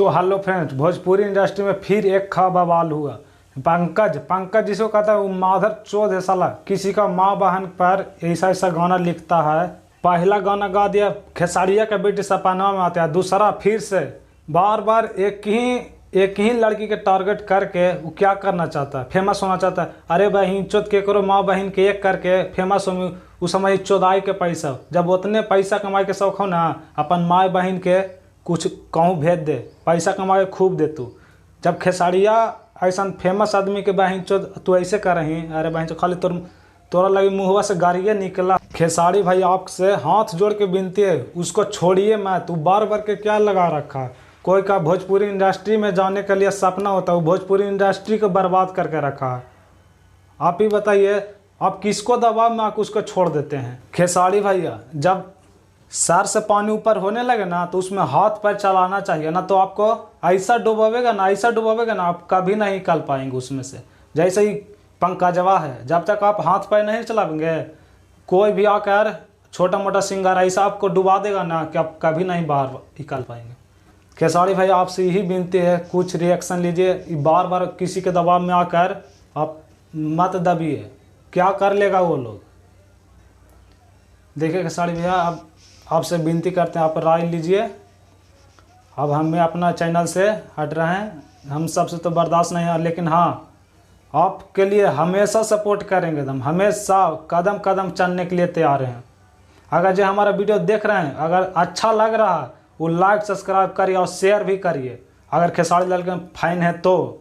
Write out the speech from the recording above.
तो hello friends, Bhojpuri industry में फिर एक खा बवाल हुआ। पंकज जिसको कहता है वो माधर चौध है साला, किसी का माँ बहन पर ऐसा ऐसा गाना लिखता है। पहला गाना गा दिया खेसारिया का बेटी सपना में आता है, दूसरा फिर से बार बार एक ही लड़की के टारगेट करके वो क्या करना चाहता है, फेमस होना चाहता है। अरे बहन चौथ के करो माँ बहन के एक करके फेमस हो, उस समय चौदाई के पैसा, जब उतने पैसा कमाए के शौक हो ना, अपन माँ बहन के कुछ कहूँ भेज दे, पैसा कमाए खूब दे तू। जब खेसारिया ऐसा फेमस आदमी के बहन चौथ तू ऐसे कर रही, अरे बहन चौथ खाली तोरा लगी मुँहवा से गाड़िए निकला। खेसारी भाई आपसे हाथ जोड़ के विनती है, उसको छोड़िए मत। तू बार बार के क्या लगा रखा। कोई का भोजपुरी इंडस्ट्री में जाने के लिए सपना होता है, वो भोजपुरी इंडस्ट्री को बर्बाद करके रखा है। आप ही बताइए, आप किसको दबाव में आकर उसको छोड़ देते हैं। खेसारी भैया जब सर से पानी ऊपर होने लगे ना, तो उसमें हाथ पैर चलाना चाहिए ना, तो आपको ऐसा डुबावेगा ना, आप कभी नहीं निकल पाएंगे उसमें से। जैसे ही पंकजवा है, जब तक आप हाथ पैर नहीं चलाएंगे, कोई भी आकर छोटा मोटा सिंगर ऐसा आपको डुबा देगा ना कि आप कभी नहीं बाहर निकल पाएंगे। खेसारी भाई आपसे यही विनती है, कुछ रिएक्शन लीजिए। बार बार किसी के दबाव में आकर आप मत दबिए, क्या कर लेगा वो लोग। देखिए खेसारी भैया, अब आपसे विनती करते हैं, आप राय लीजिए। अब हमें अपना चैनल से हट रहे हैं, हम सबसे तो बर्दाश्त नहीं है, लेकिन हाँ आपके लिए हमेशा सपोर्ट करेंगे, हम हमेशा कदम कदम चलने के लिए तैयार हैं। अगर जो हमारा वीडियो देख रहे हैं, अगर अच्छा लग रहा है वो लाइक सब्सक्राइब करिए और शेयर भी करिए। अगर खेसारी लाल के फैन है तो